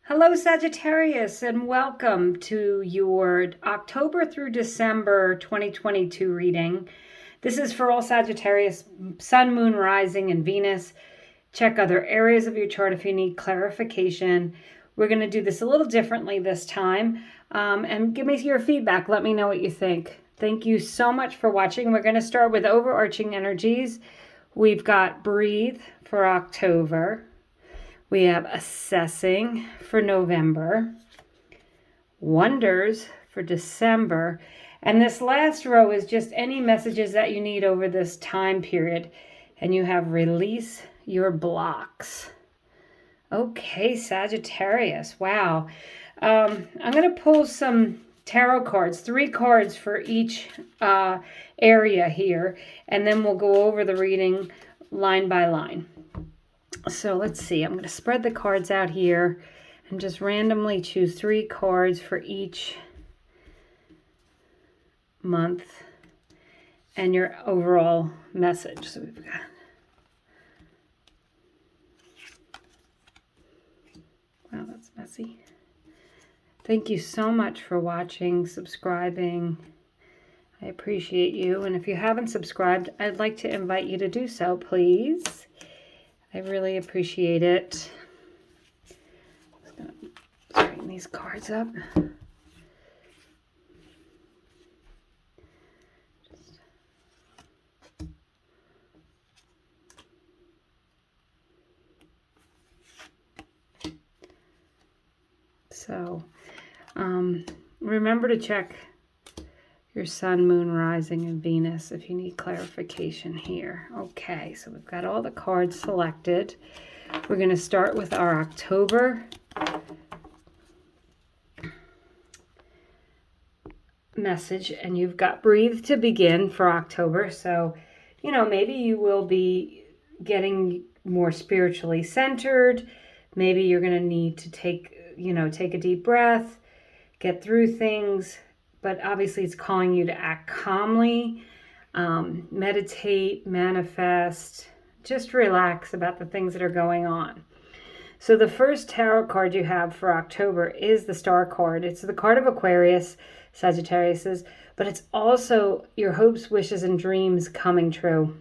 Hello, Sagittarius, and welcome to your October through December 2022 reading. This is for all Sagittarius, Sun, Moon, Rising, and Venus. Check other areas of your chart if you need clarification. We're going to do this a little differently this time, and give me your feedback. Let me know what you think. Thank you so much for watching. We're going to start with overarching energies. We've got Breathe for October. We have Assessing for November, Wonders for December, and this last row is just any messages that you need over this time period. And you have Release Your Blocks. Okay, Sagittarius, wow. I'm going to pull some tarot cards, 3 cards for each area here, and then we'll go over the reading line by line. So let's see, I'm going to spread the cards out here and just randomly choose 3 cards for each month and your overall message. So we've got, wow, that's messy. Thank you so much for watching, subscribing. I appreciate you. And if you haven't subscribed, I'd like to invite you to do so, please. I really appreciate it. I'm just going to straighten these cards up. So, remember to check your Sun, Moon, Rising, and Venus if you need clarification here. Okay, so we've got all the cards selected. We're going to start with our October message, and you've got Breathe to begin for October. So, you know, maybe you will be getting more spiritually centered. Maybe you're going to need to take a deep breath, get through things. But obviously it's calling you to act calmly, meditate, manifest, just relax about the things that are going on. So the first tarot card you have for October is the Star card. It's the card of Aquarius, Sagittarius, but it's also your hopes, wishes, and dreams coming true.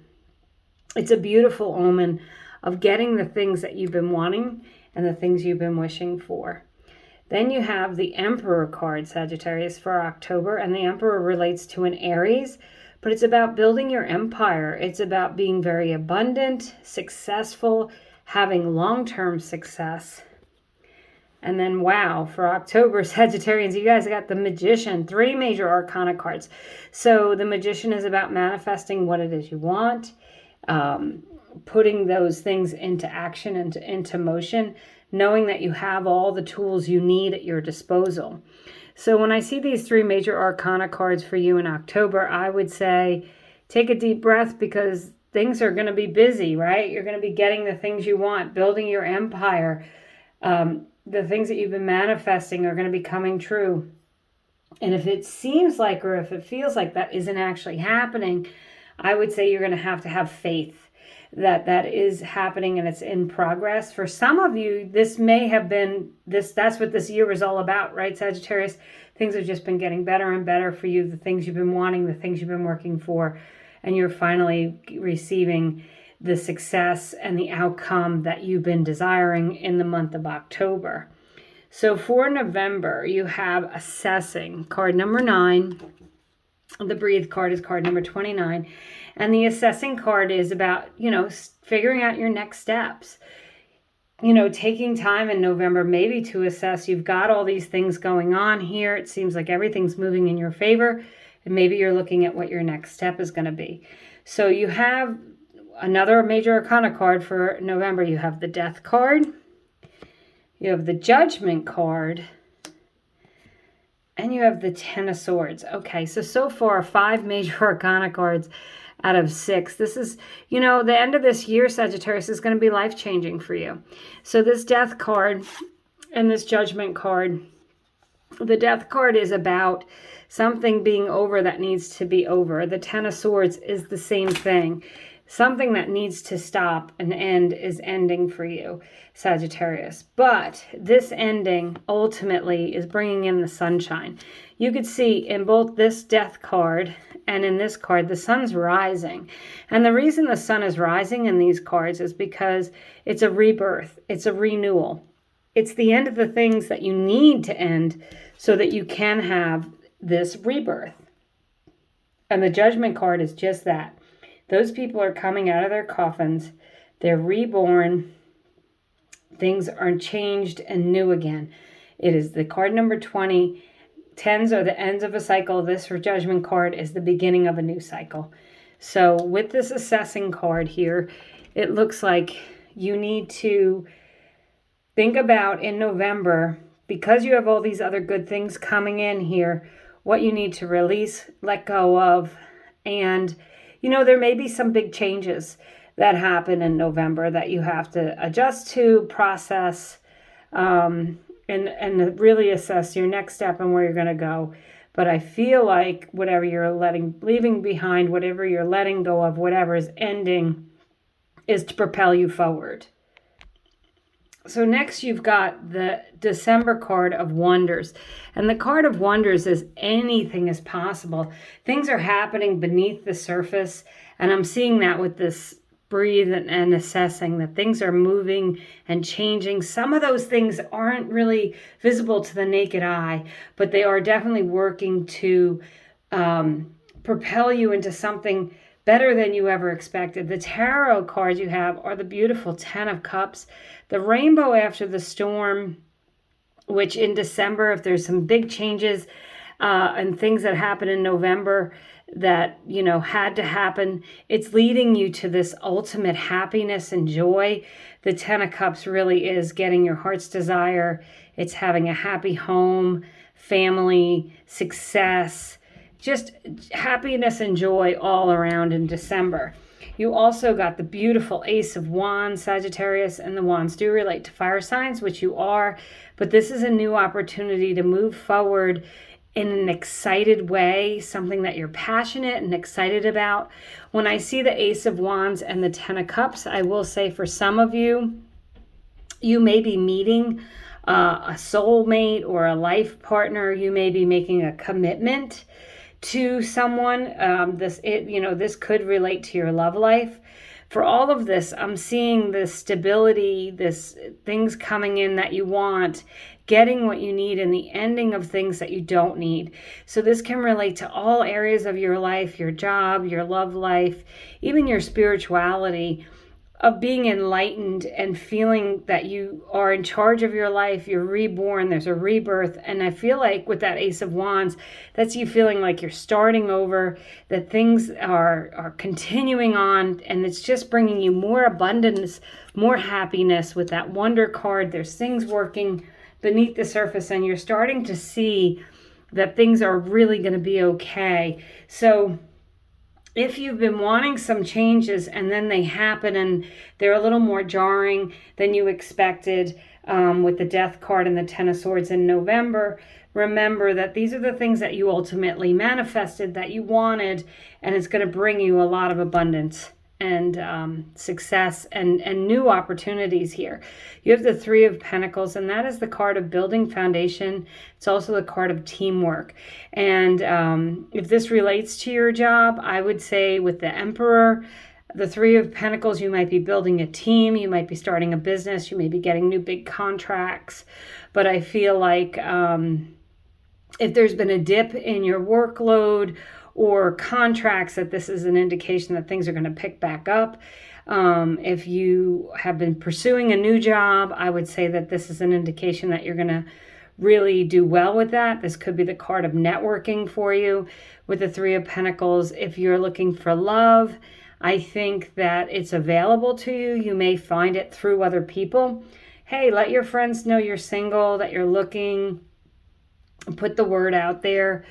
It's a beautiful omen of getting the things that you've been wanting and the things you've been wishing for. Then you have the Emperor card, Sagittarius, for October, and the Emperor relates to an Aries, but it's about building your empire. It's about being very abundant, successful, having long-term success. And then, wow, for October, Sagittarians, you guys got the Magician, 3 major arcana cards. So the Magician is about manifesting what it is you want, putting those things into action and into motion, knowing that you have all the tools you need at your disposal. So when I see these 3 major arcana cards for you in October, I would say take a deep breath, because things are going to be busy, right? You're going to be getting the things you want, building your empire. The things that you've been manifesting are going to be coming true. And if it seems like, or if it feels like that isn't actually happening, I would say you're going to have faith that is happening and it's in progress. For some of you, this may have been that's what this year is all about, right, Sagittarius? Things have just been getting better and better for you, the things you've been wanting, the things you've been working for, and you're finally receiving the success and the outcome that you've been desiring in the month of October. So for November, you have Assessing, card number 9. The Breathe card is card number 29. And the Assessing card is about, figuring out your next steps. Taking time in November maybe to assess. You've got all these things going on here. It seems like everything's moving in your favor. And maybe you're looking at what your next step is going to be. So you have another major arcana card for November. You have the Death card. You have the Judgment card. And you have the Ten of Swords. Okay, so far 5 major arcana cards out of 6. This is, the end of this year, Sagittarius, is going to be life-changing for you. So this Death card and this Judgment card, the Death card is about something being over that needs to be over. The Ten of Swords is the same thing. something that needs to stop and end is ending for you, Sagittarius. But this ending ultimately is bringing in the sunshine. You could see in both this death card and in this card, the sun's rising. And the reason the sun is rising in these cards is because it's a rebirth. It's a renewal. It's the end of the things that you need to end so that you can have this rebirth. And the Judgment card is just that. Those people are coming out of their coffins. They're reborn. Things are changed and new again. It is the card number 20. Tens are the ends of a cycle. This Judgment card is the beginning of a new cycle. So with this assessing card here, it looks like you need to think about in November, because you have all these other good things coming in here, what you need to release, let go of. And, you know, there may be some big changes that happen in November that you have to adjust to, process, and really assess your next step and where you're going to go. But I feel like whatever you're leaving behind, whatever you're letting go of, whatever is ending, is to propel you forward. So next you've got the December card of Wonders. And the card of Wonders is anything is possible. Things are happening beneath the surface. And I'm seeing that with this breathe and assessing, that things are moving and changing. Some of those things aren't really visible to the naked eye, but they are definitely working to propel you into something better than you ever expected. The tarot cards you have are the beautiful Ten of Cups, the rainbow after the storm, which in December, if there's some big changes and things that happen in November that, you know, had to happen, it's leading you to this ultimate happiness and joy. The Ten of Cups really is getting your heart's desire. It's having a happy home, family, success, just happiness and joy all around in December. You also got the beautiful Ace of Wands, Sagittarius, and the Wands do relate to fire signs, which you are, but this is a new opportunity to move forward in an excited way, something that you're passionate and excited about. When I see the Ace of Wands and the Ten of Cups, I will say for some of you, you may be meeting a soulmate or a life partner. You may be making a commitment to someone. This could relate to your love life. For all of this, I'm seeing this stability, this things coming in that you want, getting what you need, and the ending of things that you don't need. So this can relate to all areas of your life, your job, your love life, even your spirituality, of being enlightened and feeling that you are in charge of your life, you're reborn, there's a rebirth. And I feel like with that Ace of Wands, that's you feeling like you're starting over, that things are continuing on, and it's just bringing you more abundance, more happiness. With that Wonder card, there's things working beneath the surface, and you're starting to see that things are really going to be okay. So if you've been wanting some changes and then they happen and they're a little more jarring than you expected, with the Death card and the Ten of Swords in November, remember that these are the things that you ultimately manifested, that you wanted, and it's going to bring you a lot of abundance and success and new opportunities here. You have the Three of Pentacles, and that is the card of building foundation. It's also the card of teamwork. And if this relates to your job, I would say with the Emperor, the Three of Pentacles, you might be building a team, you might be starting a business, you may be getting new big contracts. But I feel like if there's been a dip in your workload or contracts, that this is an indication that things are going to pick back up. If you have been pursuing a new job, I would say that this is an indication that you're going to really do well with that. This could be the card of networking for you with the Three of Pentacles. If you're looking for love, I think that it's available to you. You may find it through other people. Hey, let your friends know you're single, that you're looking. Put the word out there.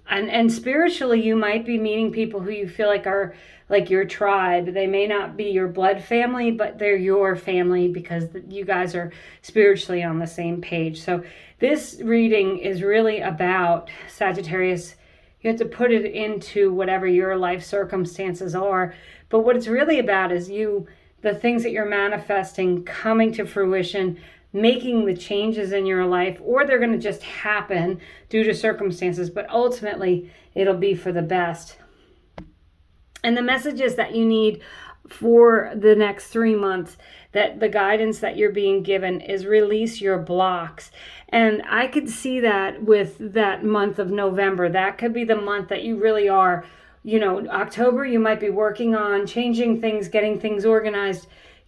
And spiritually, you might be meeting people who you feel like are like your tribe. They may not be your blood family, but they're your family because you guys are spiritually on the same page. So this reading is really about, Sagittarius, You have to put it into whatever your life circumstances are. But what it's really about is the things that you're manifesting coming to fruition, making the changes in your life, or they're going to just happen due to circumstances, but ultimately it'll be for the best. And the messages that you need for the next 3 months, that the guidance that you're being given is release your blocks. And I could see that with that month of November. That could be the month that you really are, October, you might be working on changing things, getting things organized,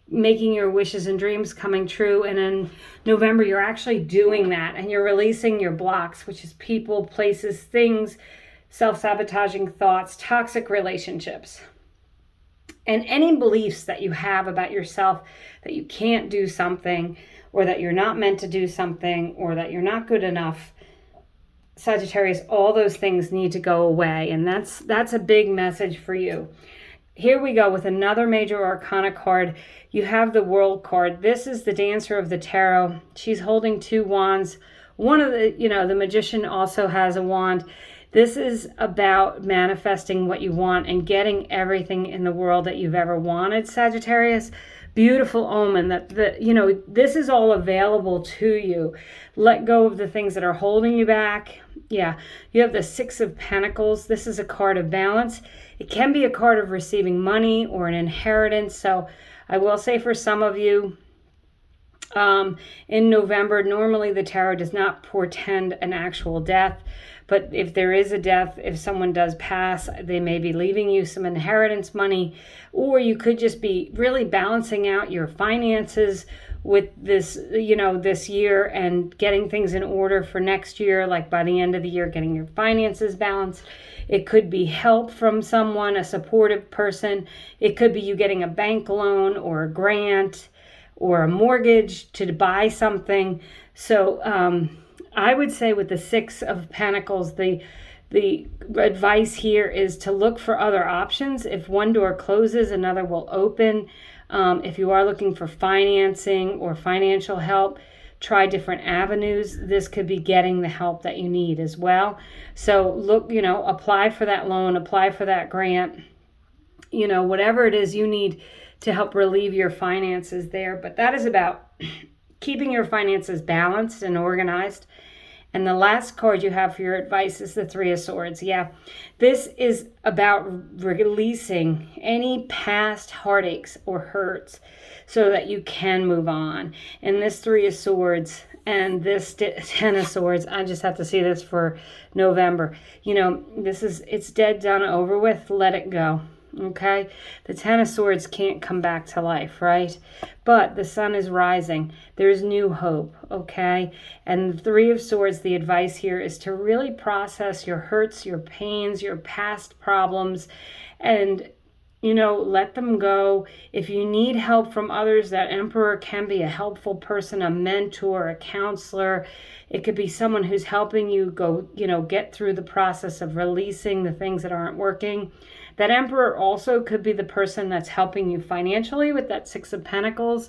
making your wishes and dreams coming true. And in November, you're actually doing that, and you're releasing your blocks, which is people, places, things, self-sabotaging thoughts, toxic relationships, and any beliefs that you have about yourself, that you can't do something, or that you're not meant to do something, or that you're not good enough. Sagittarius, all those things need to go away, and that's a big message for you. Here we go with another major arcana card. You have the World card. This is the Dancer of the Tarot. She's holding 2 wands. One of the Magician also has a wand. This is about manifesting what you want and getting everything in the world that you've ever wanted, Sagittarius. Beautiful omen that this is all available to you. Let go of the things that are holding you back. Yeah, you have the 6 of Pentacles. This is a card of balance. It can be a card of receiving money or an inheritance. So I will say for some of you, in November, normally the tarot does not portend an actual death. But if there is a death, if someone does pass, they may be leaving you some inheritance money, or you could just be really balancing out your finances with this, this year, and getting things in order for next year, like by the end of the year, getting your finances balanced. It could be help from someone, a supportive person. It could be you getting a bank loan or a grant or a mortgage to buy something. So, I would say with the 6 of Pentacles, the advice here is to look for other options. If one door closes, another will open. If you are looking for financing or financial help, try different avenues. This could be getting the help that you need as well. So look, apply for that loan, apply for that grant, whatever it is you need to help relieve your finances there. But that is about keeping your finances balanced and organized. And the last card you have for your advice is the 3 of Swords. Yeah, this is about releasing any past heartaches or hurts so that you can move on. And this 3 of Swords and this 10 of Swords, I just have to see this for November. It's dead, done, over with. Let it go. Okay, the 10 of Swords can't come back to life, right? But the sun is rising. There's new hope, okay? And the 3 of Swords, the advice here is to really process your hurts, your pains, your past problems, and let them go. If you need help from others, that Emperor can be a helpful person, a mentor, a counselor. It could be someone who's helping you go, get through the process of releasing the things that aren't working. That Emperor also could be the person that's helping you financially with that 6 of Pentacles.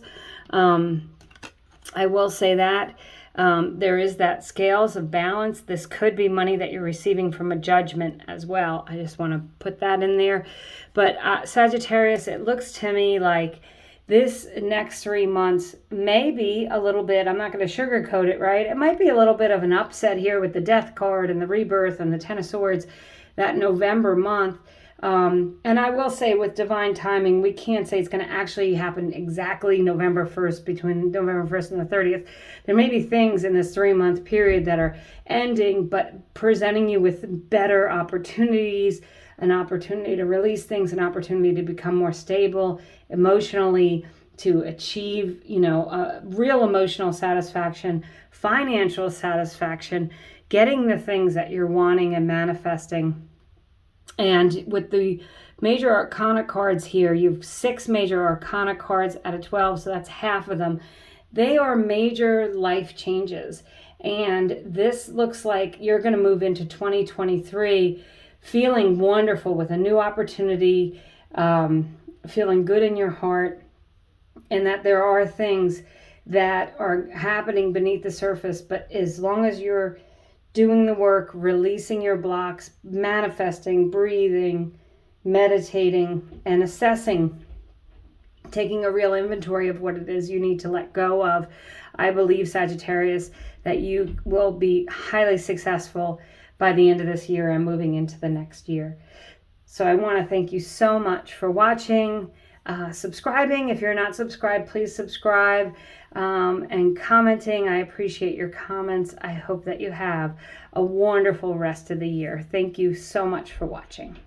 I will say that. There is that scales of balance. This could be money that you're receiving from a judgment as well. I just want to put that in there. But Sagittarius, it looks to me like this next 3 months may be a little bit, I'm not going to sugarcoat it, right? It might be a little bit of an upset here with the Death card and the Rebirth and the 10 of Swords, that November month. And I will say with divine timing, we can't say it's going to actually happen exactly November 1st, between November 1st and the 30th. There may be things in this 3-month period that are ending, but presenting you with better opportunities, an opportunity to release things, an opportunity to become more stable emotionally, to achieve, real emotional satisfaction, financial satisfaction, getting the things that you're wanting and manifesting. And with the major arcana cards here, you have 6 major arcana cards out of 12, so that's half of them. They are major life changes. And this looks like you're going to move into 2023 feeling wonderful with a new opportunity, feeling good in your heart, and that there are things that are happening beneath the surface. But as long as you're doing the work, releasing your blocks, manifesting, breathing, meditating, and assessing, taking a real inventory of what it is you need to let go of. I believe, Sagittarius, that you will be highly successful by the end of this year and moving into the next year. So I want to thank you so much for watching, subscribing. If you're not subscribed, please subscribe, and commenting. I appreciate your comments. I hope that you have a wonderful rest of the year. Thank you so much for watching.